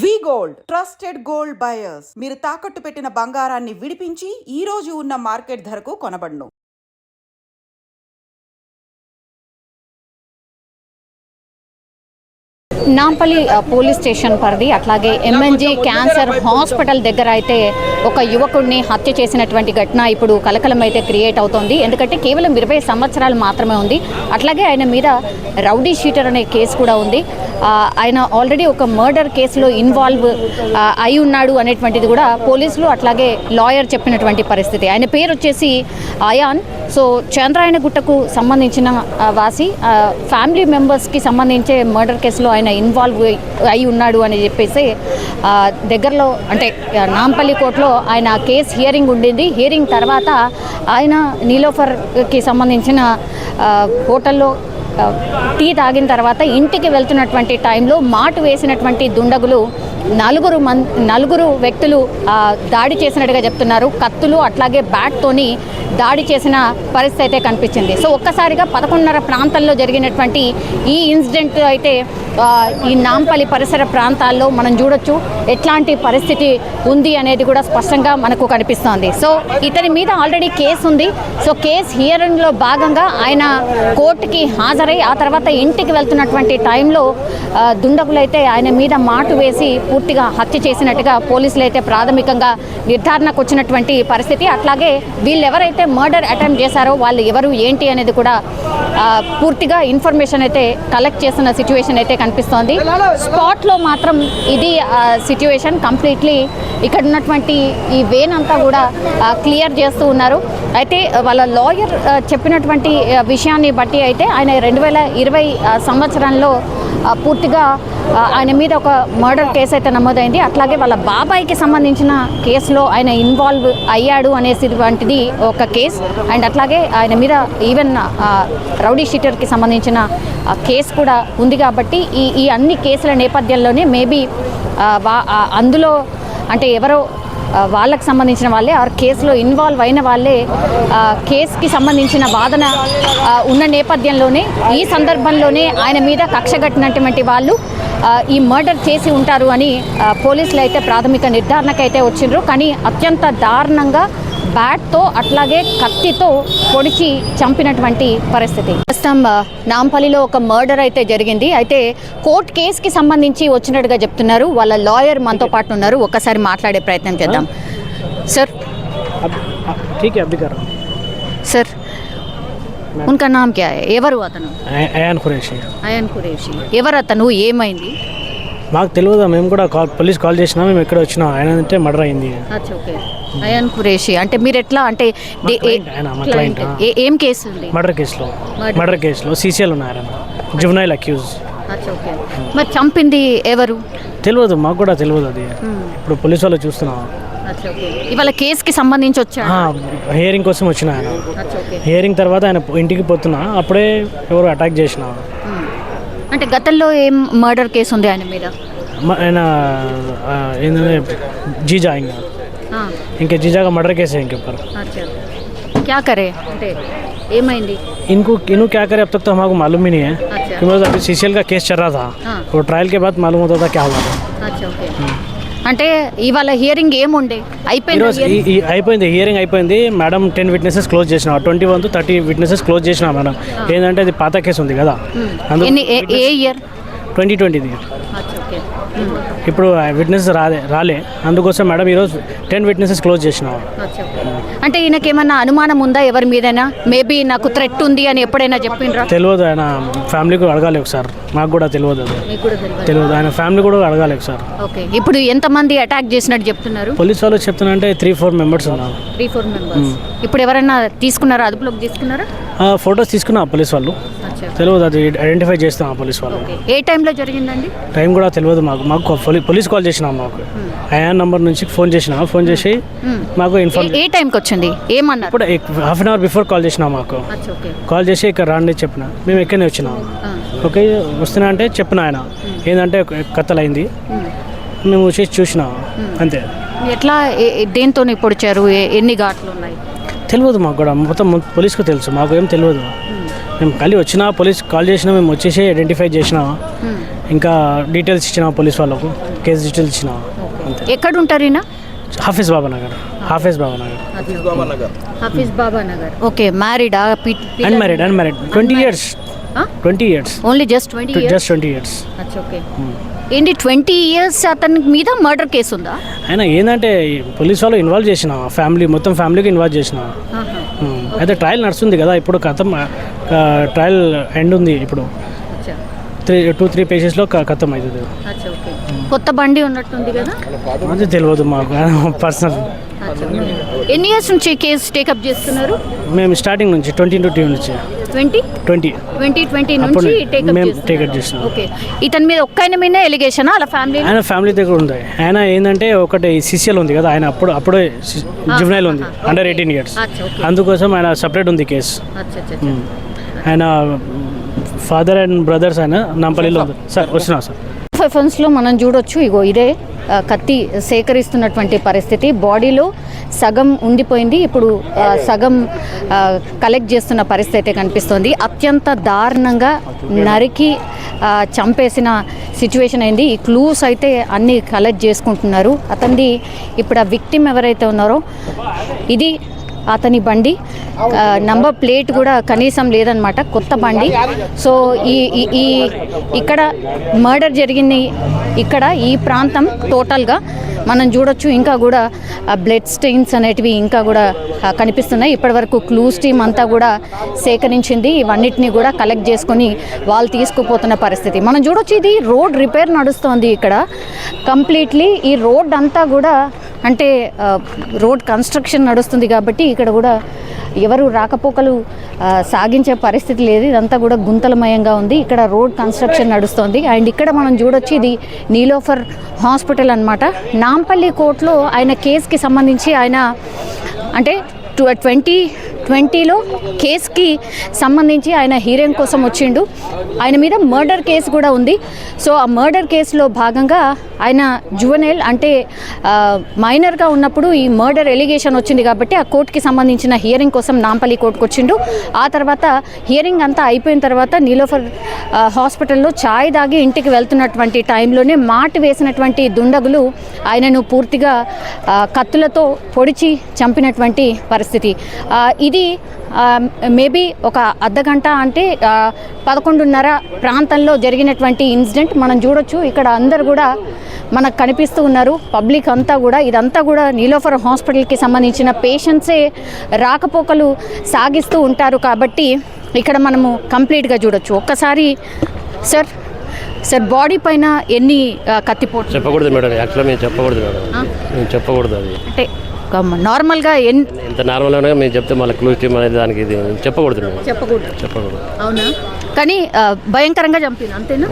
వి gold trusted gold buyers. మీరు తాకట్టు పెట్టిన బంగారాన్ని విడిపించి ఈ రోజు ఉన్న మార్కెట్ ధరకు కొనబడును. నాంపల్లి పోలీస్ స్టేషన్ పరిధి అట్లాగే ఎంఎన్జీ క్యాన్సర్ హాస్పిటల్ దగ్గర అయితే ఒక యువకుడిని హత్య చేసినటువంటి ఘటన ఇప్పుడు కలకలం అయితే క్రియేట్ అవుతోంది. ఎందుకంటే కేవలం 20 సంవత్సరాలు మాత్రమే ఉంది. అట్లాగే ఆయన మీద రౌడీ షీటర్ అనే కేసు కూడా ఉంది. ఆయన ఆల్రెడీ ఒక మర్డర్ కేసులో ఇన్వాల్వ్ అయి ఉన్నాడు అనేటువంటిది కూడా పోలీసులు అట్లాగే లాయర్ చెప్పినటువంటి పరిస్థితి. ఆయన పేరు వచ్చేసి అయాన్. సో చంద్రాయణగుట్టకు సంబంధించిన వాసి, ఫ్యామిలీ మెంబర్స్కి సంబంధించే మర్డర్ కేసులో ఆయన ఇన్వాల్వ్ అయి ఉన్నాడు అని చెప్పేసి దగ్గరలో అంటే నాంపల్లి కోర్టులో ఆయన కేసు హియరింగ్ ఉండింది. హియరింగ్ తర్వాత ఆయన నీలోఫర్కి సంబంధించిన హోటల్లో తాగిన తర్వాత ఇంటికి వెళ్తున్నటువంటి టైంలో మాటు వేసినటువంటి దుండగులు నలుగురు వ్యక్తులు దాడి చేసినట్టుగా చెప్తున్నారు. కత్తులు అట్లాగే బ్యాట్తోని దాడి చేసిన పరిస్థితి అయితే కనిపించింది. సో ఒక్కసారిగా 11:30 ప్రాంతాల్లో జరిగినటువంటి ఈ ఇన్సిడెంట్ అయితే ఈ నాంపల్లి పరిసర ప్రాంతాల్లో మనం చూడొచ్చు ఎట్లాంటి పరిస్థితి ఉంది అనేది కూడా స్పష్టంగా మనకు కనిపిస్తోంది. సో ఇతని మీద ఆల్రెడీ కేసు ఉంది. సో కేసు హియరింగ్లో భాగంగా ఆయన కోర్టుకి హాజరై ఆ తర్వాత ఇంటికి వెళ్తున్నటువంటి టైంలో దుండగులైతే ఆయన మీద మాటు వేసి పూర్తిగా హత్య చేసినట్టుగా పోలీసులు అయితే ప్రాథమికంగా నిర్ధారణకు వచ్చినటువంటి పరిస్థితి. అట్లాగే వీళ్ళు ఎవరైతే మర్డర్ అటెంప్ట్ చేశారో వాళ్ళు ఎవరు ఏంటి అనేది కూడా పూర్తిగా ఇన్ఫర్మేషన్ అయితే కలెక్ట్ చేసిన సిచ్యువేషన్ అయితే కనిపిస్తోంది. స్పాట్లో మాత్రం ఇది సిచ్యువేషన్ కంప్లీట్లీ ఇక్కడ ఉన్నటువంటి ఈ వేన్ అంతా కూడా క్లియర్ చేస్తూ ఉన్నారు. అయితే వాళ్ళ లాయర్ చెప్పినటువంటి విషయాన్ని బట్టి అయితే ఆయన 2020 సంవత్సరంలో పూర్తిగా ఆయన మీద ఒక మర్డర్ కేసు అయితే నమోదైంది. అట్లాగే వాళ్ళ బాబాయికి సంబంధించిన కేసులో ఆయన ఇన్వాల్వ్ అయ్యాడు అనేటువంటిది ఒక కేసు. అండ్ అట్లాగే ఆయన మీద ఈవెన్ రౌడీ షీటర్కి సంబంధించిన కేసు కూడా ఉంది. కాబట్టి ఈ అన్ని కేసుల నేపథ్యంలోనే మేబీ అందులో అంటే ఎవరో వాళ్ళకి సంబంధించిన వాళ్ళే ఆ కేసులో ఇన్వాల్వ్ అయిన వాళ్ళే కేసుకి సంబంధించిన వాదన ఉన్న నేపథ్యంలోనే ఈ సందర్భంలోనే ఆయన మీద కక్ష కట్టినటువంటి వాళ్ళు ఈ మర్డర్ చేసి ఉంటారు అని పోలీసులు అయితే ప్రాథమిక నిర్ధారణకైతే వచ్చిండ్రు. కానీ అత్యంత దారుణంగా బ్యాట్తో అట్లాగే కత్తితో పొడిచి చంపినటువంటి పరిస్థితి. ప్రస్తుతం నాంపల్లిలో ఒక మర్డర్ అయితే జరిగింది. అయితే కోర్టు కేసుకి సంబంధించి వచ్చినట్టుగా చెప్తున్నారు. వాళ్ళ లాయర్ మనతో పాటు ఉన్నారు. ఒక్కసారి మాట్లాడే ప్రయత్నం చేద్దాం. సార్ సార్ उनका नाम क्या है? ఎవరు అతను? అయాన్ ఖురేషి. ఎవరు అతను? ఏమైంది? మాకు తెలియదు. మేము కూడా పోలీస్ కాల్ చేసినా మేము ఎక్కడ వచ్చినా ఆయన అంటే మర్డర్ అయింది. అయాన్ ఖురేషి అంటే మీరు ఎట్లా అంటే ఏం కేసు ఉంది? మర్డర్ కేసులో సీసీఎల్ ఉన్నారు. Juvenile accused. మరి చంపింది ఎవరు తెలియదు. మాకు కూడా తెలియదు. అది ఇప్పుడు పోలీసు వాళ్ళు చూస్తున్నాం. ఇవాళ కేసుకి సంబంధించి వచ్చా హియరింగ్ కోసం వచ్చిన ఆయన. హియరింగ్ తర్వాత ఆయన ఇంటికి పోతున్నా అప్పుడే ఎవరు అటాక్ చేసిన. అంటే గతంలో ఏం మర్డర్ కేసు ఉంది ఆయన మీద? ఆయన ఏంటంటే జీజా ఇంకా జీజాగా మర్డర్ కేసు है इनके ऊपर. क्या करे అంటే ఏమైంది? इनको क्या करे अब तक तो हमको मालूम ही नहीं है क्योंकि अभी सीसीएल का केस चल रहा था. वो ट्रायल के बाद मालूम होता था क्या हुआ था. అంటే ఇవాళ హియరింగ్ ఏముండే? అయిపోయింది. హియరింగ్ అయిపోయింది మేడం. 10 విట్నెసెస్ క్లోజ్ చేసిన. 21 to 30 విట్నెసెస్ క్లోజ్ చేసిన మేడం. ఏంటంటే అది పాత కేసు ఉంది కదా. ఏ ఇయర్? 2020. ఇప్పుడు విట్నెస్ రాలే అందుకోసం మేడం ఈరోజు 10 విట్నెసెస్ క్లోజ్ చేసినాం. అంటే ఈయనకేమన్నా అనుమానం ఉందా ఎవరి మీదైనా? మేబీ నాకు థ్రెట్ ఉంది అని ఎప్పుడైనా చెప్పిండ్రా? తెలియదు. ఆయన ఫ్యామిలీకి అడగాలి ఒకసారి. మాకు కూడా తెలియదు. తెలియదు. ఆయన ఫ్యామిలీ కూడా అడగాలి ఒకసారి. ఓకే. ఇప్పుడు ఎంతమంది అటాక్ చేసినట్టు చెప్తున్నారు? పోలీసు వాళ్ళు చెప్తున్నారంటే 3-4 మెంబర్స్ ఉన్నారు. 3-4 మెంబర్స్. ఇప్పుడు ఎవరైనా తీసుకున్నారా? అదుపులోకి తీసుకున్నారా? ఫొటోస్ తీసుకున్నా పోలీసు వాళ్ళు. తెలియదు. అది ఐడెంటిఫై చేస్తాం పోలీసు వాళ్ళు. ఏ టైంలో జరిగిందండి? టైం కూడా తెలియదు మాకు పోలీస్ కాల్ చేసినాం. మాకు అయాన్ నంబర్ నుంచి ఫోన్ చేసి మాకు ఇన్ఫార్మ్. ఏ టైంకి వచ్చింది? ఏమన్నారు? ఇప్పుడు half an hour before call చేసినా. మాకు కాల్ చేసి ఇక్కడ రాండి చెప్పిన. మేము ఎక్కడనే వచ్చినాం. ఓకే వస్తున్నా అంటే చెప్పిన. ఆయన ఏంటంటే కత్తలైంది. మేము చూసినాం అంతే. ఎట్లా దేంతో పొడిచారు? ఎన్ని ఘాట్లు ఉన్నాయి? తెలియదు మాకు కూడా. మొత్తం పోలీసుకు తెలుసు. మాకు ఏం తెలియదు. మేము ఖాళీ వచ్చినా పోలీస్ కాల్ చేసినా మేము వచ్చేసి ఐడెంటిఫై చేసినా ఇంకా డీటెయిల్స్ ఇచ్చిన పోలీస్ వాళ్ళకు కేసు డీటెయిల్స్ ఇచ్చిన అంతే. ఎక్కడ ఉంటారు ఈయన? హాఫీజ్ బాబా నగర్. హఫీజ్ బాబా నగర్. ఓకే, మ్యారీడా? Unmarried 20 years. 20 years. Only just 20 years? Just 20 years. Okay. ఏంటి 20 years అతని మీద మర్డర్ కేసు ఉందా? అయినా ఏంటంటే పోలీస్ వాళ్ళు ఇన్వాల్వ్ చేసిన ఫ్యామిలీ మొత్తం ఫ్యామిలీకి ఇన్వాల్వ్ చేసిన. అయితే ట్రయల్ నడుస్తుంది కదా ఇప్పుడు, కథం ట్రయల్ ఎండ్ ఉంది ఇప్పుడు. 2-3 పేజెస్లో కథం అవుతుంది. కొత్త బండి ఉన్నట్టుంది కదా? అది తెలియదు మాకు పర్సనల్. ఎన్ని ఇయర్స్ నుంచి కేసు టేకప్ చేస్తున్నారు? మేము స్టార్టింగ్ నుంచి 2020 నుంచి 2020 అప్పుడు నుంచి మేము టేకప్ చేస్తున్నాం. ఓకే. ఇతని మీద ఒక్క మీద ఎలిగేషన్ అలా ఫ్యామిలీ? ఆయన ఫ్యామిలీ దగ్గర ఉంది. ఆయన ఏంటంటే ఒకటి సిసిఎల్ ఉంది కదా, ఆయన అప్పుడే జువెనైల్ ఉంది, అండర్ 18 years. అందుకోసం ఆయన సపరేట్ ఉంది కేసు. ఆయన ఫాదర్ అండ్ బ్రదర్స్ ఆయన నాంపల్లిలో ఉంది సార్. వస్తున్నా సార్. ఫెన్స్లో మనం చూడొచ్చు, ఇగో ఇదే కత్తి సేకరిస్తున్నటువంటి పరిస్థితి. బాడీలో సగం ఉండిపోయింది, ఇప్పుడు సగం కలెక్ట్ చేస్తున్న పరిస్థితి అయితే కనిపిస్తుంది. అత్యంత దారుణంగా నరికి చంపేసిన సిచ్యువేషన్ అయింది. ఈ క్లూస్ అయితే అన్నీ కలెక్ట్ చేసుకుంటున్నారు. అతనిది ఇప్పుడు ఆ విక్టిమ్ ఎవరైతే ఉన్నారో ఇది అతని బండి, నంబర్ ప్లేట్ కూడా కనీసం లేదనమాట, కొత్త బండి. సో ఈ ఇక్కడ మర్డర్ జరిగింది ఇక్కడ ఈ ప్రాంతం టోటల్గా మనం చూడొచ్చు. ఇంకా కూడా బ్లడ్ స్టెయిన్స్ అనేటివి ఇంకా కూడా కనిపిస్తున్నాయి. ఇప్పటివరకు క్లూస్ టీమ్ అంతా కూడా సేకరించింది, ఇవన్నిటిని కూడా కలెక్ట్ చేసుకొని వాళ్ళు తీసుకుపోతున్న పరిస్థితి మనం చూడొచ్చు. ఇది రోడ్ రిపేర్ నడుస్తోంది ఇక్కడ కంప్లీట్లీ. ఈ రోడ్ అంతా కూడా అంటే రోడ్ కన్స్ట్రక్షన్ నడుస్తుంది కాబట్టి ఇక్కడ కూడా ఎవరు రాకపోకలు సాగించే పరిస్థితి లేదు. ఇదంతా కూడా గుంతలమయంగా ఉంది. ఇక్కడ రోడ్ కన్స్ట్రక్షన్ నడుస్తుంది. అండ్ ఇక్కడ మనం చూడొచ్చు ఇది నీలోఫర్ హాస్పిటల్ అన్నమాట. నాంపల్లి కోర్టులో ఆయన కేసుకి సంబంధించి ఆయన అంటే 2020లో కేసుకి సంబంధించి ఆయన హీరింగ్ కోసం వచ్చిండు. ఆయన మీద మర్డర్ కేసు కూడా ఉంది. సో ఆ మర్డర్ కేసులో భాగంగా ఆయన జువెనైల్ అంటే మైనర్గా ఉన్నప్పుడు ఈ మర్డర్ ఎలిగేషన్ వచ్చింది కాబట్టి ఆ కోర్టుకి సంబంధించిన హియరింగ్ కోసం నాంపల్లి కోర్టుకు వచ్చిండు. ఆ తర్వాత హియరింగ్ అంతా అయిపోయిన తర్వాత నీలోఫర్ హాస్పిటల్లో ఛాయ్ దాగి ఇంటికి వెళ్తున్నటువంటి టైంలోనే మాట వేసినటువంటి దుండగులు ఆయనను పూర్తిగా కత్తులతో పొడిచి చంపినటువంటి పరిస్థితి. ఇది మేబీ ఒక అర్ధగంట అంటే 11:30 ప్రాంతంలో జరిగినటువంటి ఇన్సిడెంట్ మనం చూడొచ్చు. ఇక్కడ అందరు కూడా మనకు కనిపిస్తూ ఉన్నారు, పబ్లిక్ అంతా కూడా. ఇదంతా కూడా నీలోఫర్ హాస్పిటల్కి సంబంధించిన పేషెంట్సే రాకపోకలు సాగిస్తూ ఉంటారు కాబట్టి ఇక్కడ మనము కంప్లీట్గా చూడొచ్చు. ఒక్కసారి సార్ బాడీ పైన ఎన్ని కత్తిపోట్లు? చెప్పకూడదు మేడం, యాక్చువల్గా మేము చెప్పకూడదు మేడం, మేము చెప్పకూడదు. అది అంటే నార్మల్గా ఎంత నార్మల్గా మేము చెప్తే మళ్ళీ క్లూజ్ టీమ్ అనేది దానికి ఇది చెప్పకూడదు మేడం, చెప్పకూడదు. అవునా? కానీ భయంకరంగా చంపింది అంతేనా?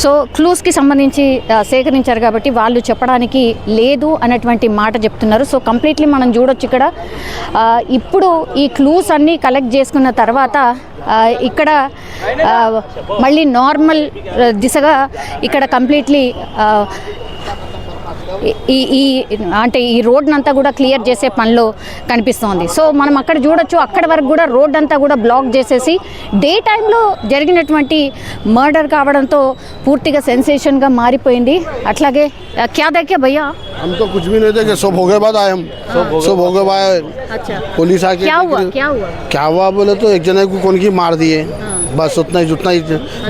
సో క్లూస్కి సంబంధించి సేకరించారు కాబట్టి వాళ్ళు చెప్పడానికి లేదు అన్నటువంటి మాట చెప్తున్నారు. సో కంప్లీట్లీ మనం చూడొచ్చు ఇక్కడ. ఇప్పుడు ఈ క్లూస్ అన్నీ కలెక్ట్ చేసుకున్న తర్వాత ఇక్కడ మళ్ళీ నార్మల్ దిశగా ఇక్కడ కంప్లీట్లీ ఈ అంటే ఈ రోడ్నంతా కూడా క్లియర్ చేసే పనిలో కనిపిస్తోంది. సో మనం అక్కడ చూడొచ్చు, అక్కడ వరకు కూడా రోడ్ అంతా కూడా బ్లాక్ చేసేసి డే టైంలో జరిగినటువంటి మర్డర్ కావడంతో పూర్తిగా సెన్సేషన్గా మారిపోయింది. అట్లాగే క్యా దేఖే భయ్యా? हम तो कुछ भी नहीं देखे, सब हो गए बाद आए हम, सब हो गए बाद अच्छा पुलिस आके क्या हुआ बोले तो एक जने को कौन की मार दिए, बस उतना ही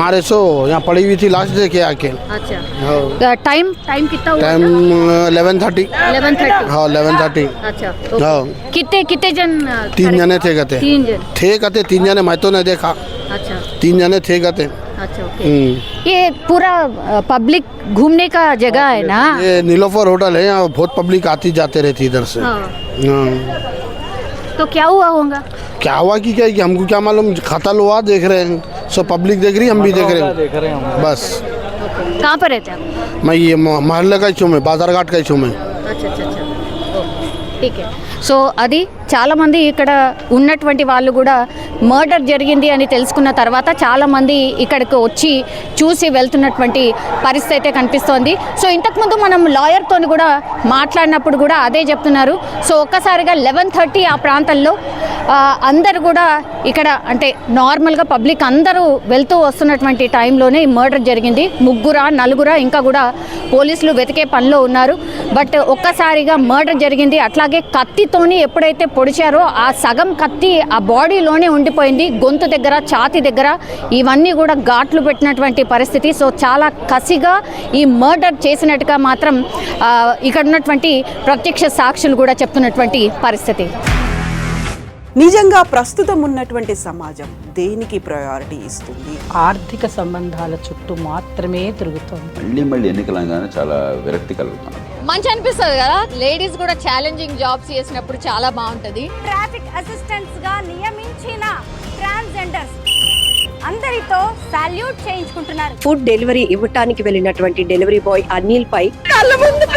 मारे। सो यहाँ पड़ी हुई थी लाश देखे आके। अच्छा टाइम कितना हुआ? टाइम 11:30। हाँ 11:30। अच्छा हाँ कितने जन? 3 जने थे कहते। 3 जने मैं तो नहीं देखा। अच्छा 3 जने थे कहते। अच्छा ओके। ये पूरा पब्लिक घूमने का जगह है ना? ये नीलोफर होटल है, यहाँ बहुत पब्लिक आती जाते रहती इधर से। हाँ तो क्या हुआ होगा? क्या हुआ कि क्या कि हमको क्या मालूम, खाता हुआ देख रहे हैं, सब पब्लिक देख रही है, हम भी देख रहे हैं बस। कहाँ पर रहते हैं? मैं ये महल्ले का ही छूँ, मैं बाजार घाट का ही छूँ मैं। अच्छा ठीक है। సో అది చాలామంది ఇక్కడ ఉన్నటువంటి వాళ్ళు కూడా మర్డర్ జరిగింది అని తెలుసుకున్న తర్వాత చాలామంది ఇక్కడికి వచ్చి చూసి వెళ్తున్నటువంటి పరిస్థితి అయితే కనిపిస్తోంది. సో ఇంతకుముందు మనం లాయర్తో కూడా మాట్లాడినప్పుడు కూడా అదే చెప్తున్నారు. సో ఒక్కసారిగా 11:30 ఆ ప్రాంతంలో అందరు కూడా ఇక్కడ అంటే నార్మల్గా పబ్లిక్ అందరూ వెళ్తూ వస్తున్నటువంటి టైంలోనే ఈ మర్డర్ జరిగింది. 3-4 ఇంకా కూడా పోలీసులు వెతికే పనిలో ఉన్నారు. బట్ ఒక్కసారిగా మర్డర్ జరిగింది. అట్లాగే కత్తితోని ఎప్పుడైతే పొడిచారో ఆ సగం కత్తి ఆ బాడీలోనే ఉండిపోయింది. గొంతు దగ్గర, ఛాతీ దగ్గర ఇవన్నీ కూడా ఘాట్లు పెట్టినటువంటి పరిస్థితి. సో చాలా కసిగా ఈ మర్డర్ చేసినట్టుగా మాత్రం ఇక్కడ ఉన్నటువంటి ప్రత్యక్ష సాక్షులు కూడా చెప్తున్నటువంటి పరిస్థితి. నిజంగా ప్రస్తుతం ఉన్నటువంటి సమాజం దేనికి ప్రయారిటీ ఇస్తుంది? ఆర్థిక సంబంధాల చుట్టూ మాత్రమే తిరుగుతోంది. మళ్ళీ ఎన్నికలంగానే చాలా విరక్తి కలుగుతున్నాం. మంచి అనిపిస్తుంది కదా, లేడీస్ కూడా ఛాలెంజింగ్ జాబ్స్ చేసినప్పుడు చాలా బాగుంటుంది. ట్రాఫిక్ అసిస్టెంట్స్ గా నియమించిన ట్రాన్స్జెండర్స్ అందరితో సాల్యూట్ చేయించుకుంటున్నారు. ఫుడ్ డెలివరీ ఇవ్వటానికి వెళ్ళినటువంటి డెలివరీ బాయ్ అనిల్ పై కళ్ళ ముందు